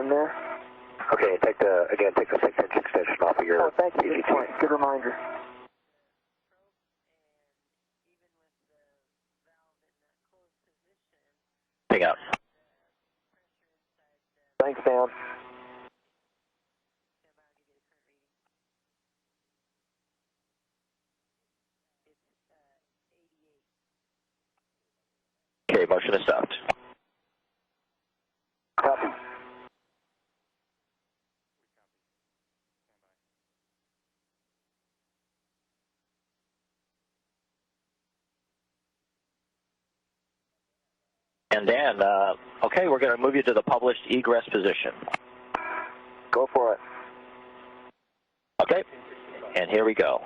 in there. Okay, take the 6-inch extension off of your... Oh, thank you. Good point. Good reminder. Pick up. Thanks, Sam. Okay, motion is stopped. Copy. And Dan, okay, we're going to move you to the published egress position. Go for it. Okay, and here we go.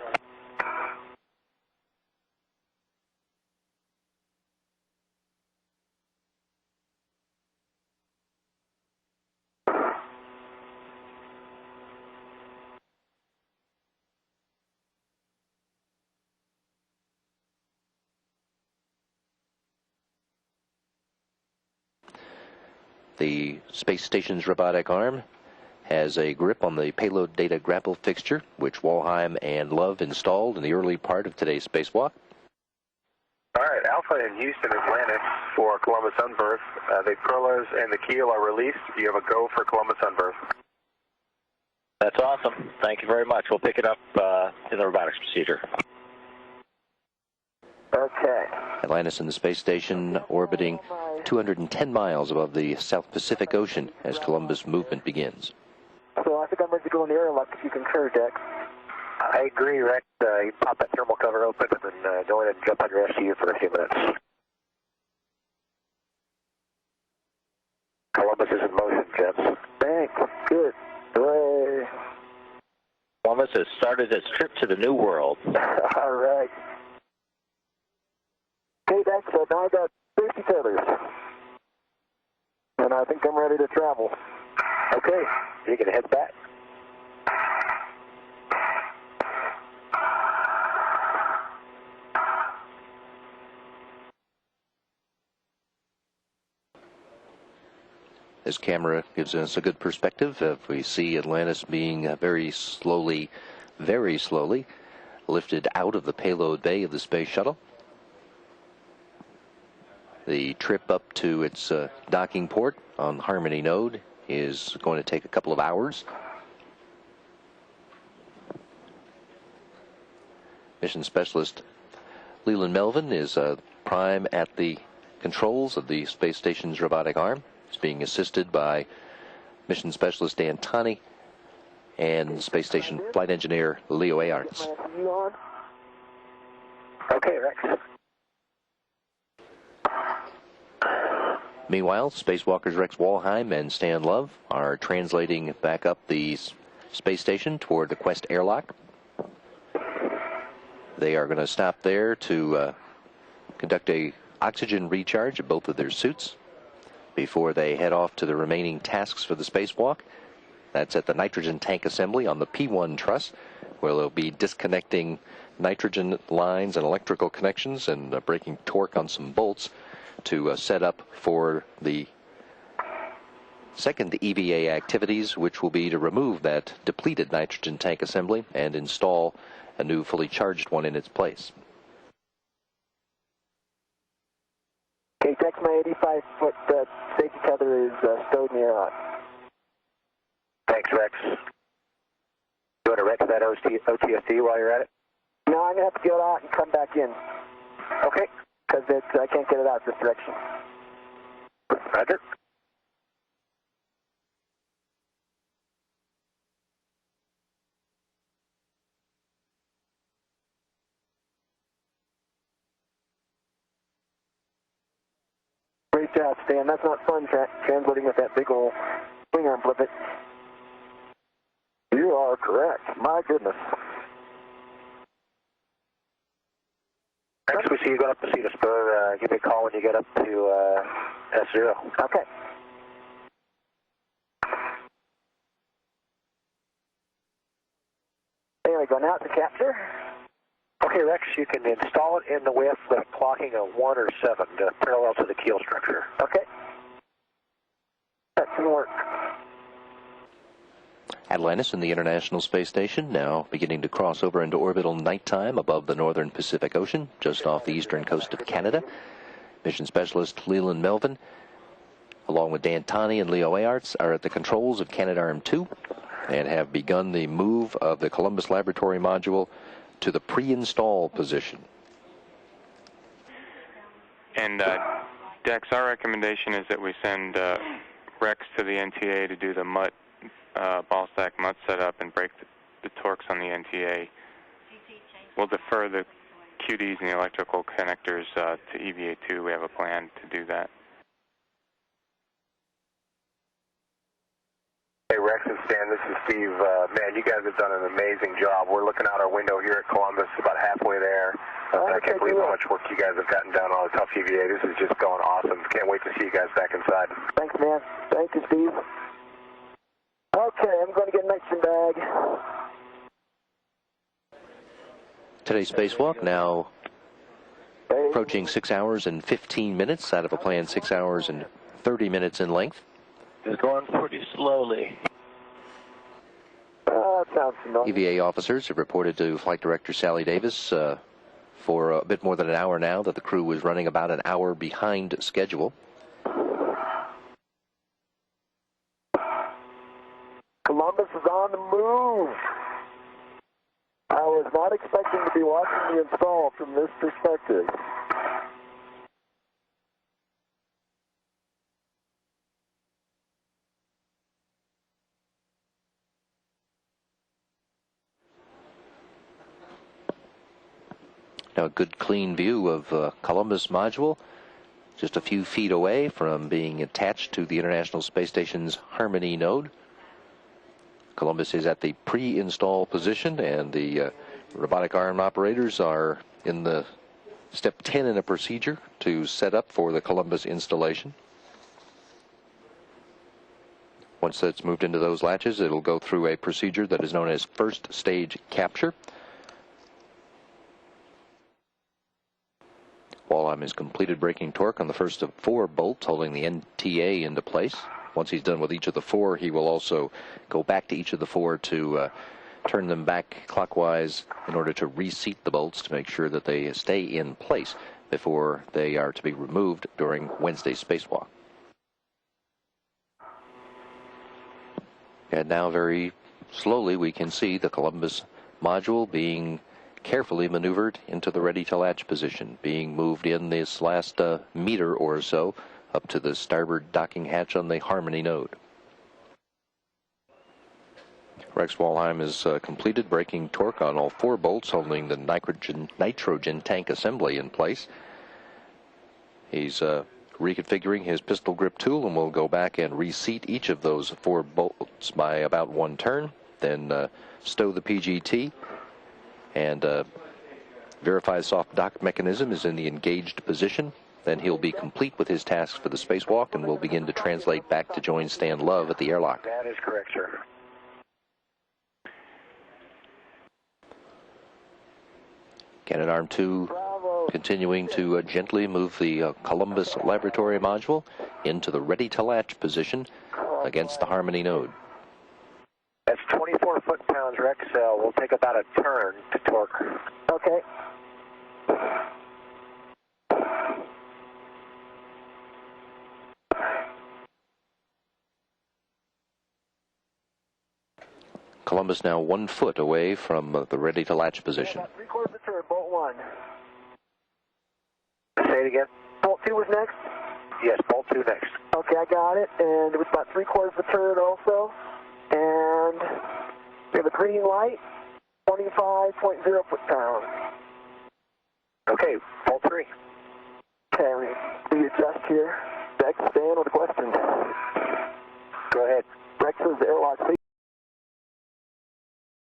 The space station's robotic arm has a grip on the payload data grapple fixture, which Walheim and Love installed in the early part of today's spacewalk. All right, Alpha in Houston is landed for Columbus Sunbirth. The prolas and the keel are released. You have a go for Columbus Sunbirth. That's awesome. Thank you very much. We'll pick it up in the robotics procedure. Okay. Atlantis and the space station orbiting 210 miles above the South Pacific Ocean as Columbus movement begins. So I think I'm ready to go in the airlock if you concur, Dex. I agree, Rex. You pop that thermal cover open and then go in and jump on your SU for a few minutes. Columbus is in motion, gents. Thanks. Good. Hooray. Columbus has started its trip to the New World. All right. Okay, Dex, so now I got safety tethers. And I think I'm ready to travel. Okay, you can head back. This camera gives us a good perspective. If we see Atlantis being very slowly lifted out of the payload bay of the space shuttle. The trip up to its docking port on Harmony node is going to take a couple of hours. Mission specialist Leland Melvin is prime at the controls of the space station's robotic arm. He's being assisted by mission specialist Dan Tani and space station flight engineer Leo Aarts. Okay, Rex. Meanwhile, spacewalkers Rex Walheim and Stan Love are translating back up the space station toward the Quest airlock. They are going to stop there to conduct a oxygen recharge of both of their suits before they head off to the remaining tasks for the spacewalk. That's at the nitrogen tank assembly on the P1 truss, where they'll be disconnecting nitrogen lines and electrical connections and breaking torque on some bolts to set up for the second EVA activities, which will be to remove that depleted nitrogen tank assembly and install a new fully charged one in its place. Okay, Dex, my 85-foot safety tether is stowed in the airlock. Thanks, Rex. You want to wreck that OTSD while you're at it? No, I'm going to have to get out and come back in. Okay. Because I can't get it out this direction. Roger. Great job, Stan. That's not fun translating with that big old wing arm blippet. You are correct. My goodness. Next we see you going up to see the spur. Give me a call when you get up to S0. Okay. There we go. Now to capture. Okay, Rex, you can install it in the width with clocking a 1 or 7 parallel to the keel structure. Okay. That can work. Atlantis and the International Space Station now beginning to cross over into orbital nighttime above the northern Pacific Ocean, just off the eastern coast of Canada. Mission specialist Leland Melvin, along with Dan Taney and Leo Aarts, are at the controls of Canadarm2 and have begun the move of the Columbus Laboratory Module to the pre-install position. And Dex, our recommendation is that we send Rex to the NTA to do the MUT, ball stack MUT setup and break the torques on the NTA. We'll defer the QDs and the electrical connectors to EVA2. We have a plan to do that. Hey Rex and Stan, this is Steve. Man, you guys have done an amazing job. We're looking out our window here at Columbus, about halfway there. I can't believe how much work you guys have gotten done on a tough EVA. This is just going awesome. Can't wait to see you guys back inside. Thanks, man. Thank you, Steve. Okay, I'm going to get an extra bag. Today's spacewalk now approaching 6 hours and 15 minutes out of a planned 6 hours and 30 minutes in length. It's going pretty slowly. That sounds familiar. EVA officers have reported to Flight Director Sally Davis for a bit more than an hour now that the crew was running about an hour behind schedule. Columbus is on the move. I was not expecting to be watching the install from this perspective. Now a good clean view of Columbus module, just a few feet away from being attached to the International Space Station's Harmony node. Columbus is at the pre-install position, and the robotic arm operators are in the step 10 in a procedure to set up for the Columbus installation. Once that's moved into those latches, it'll go through a procedure that is known as first stage capture. Walheim has completed breaking torque on the first of 4 bolts holding the NTA into place. Once he's done with each of the 4, he will also go back to each of the 4 to turn them back clockwise in order to reseat the bolts to make sure that they stay in place before they are to be removed during Wednesday's spacewalk. And now very slowly we can see the Columbus module being carefully maneuvered into the ready-to-latch position, being moved in this last meter or so up to the starboard docking hatch on the Harmony node. Rex Walheim has completed breaking torque on all 4 bolts holding the nitrogen tank assembly in place. He's reconfiguring his pistol grip tool and will go back and reseat each of those 4 bolts by about 1 turn, then stow the PGT and verify soft dock mechanism is in the engaged position. Then he'll be complete with his tasks for the spacewalk and will begin to translate back to join Stan Love at the airlock. That is correct, sir. Canadarm2 continuing to gently move the Columbus Laboratory Module into the ready-to-latch position against the Harmony node. That's 24 foot-pounds, Rex. We'll take about a turn to torque. Okay. Columbus now 1 foot away from the ready-to-latch position. About 3/4 of a turn, bolt 1. Say it again. Bolt 2 was next? Yes, bolt 2 next. Okay, I got it. And it was about 3/4 of a turn also. And we have a green light, 25.0 foot-pounds. Okay, bolt 3. Okay, we adjust here. Dex, Stan with a question. Go ahead. Rex's airlock.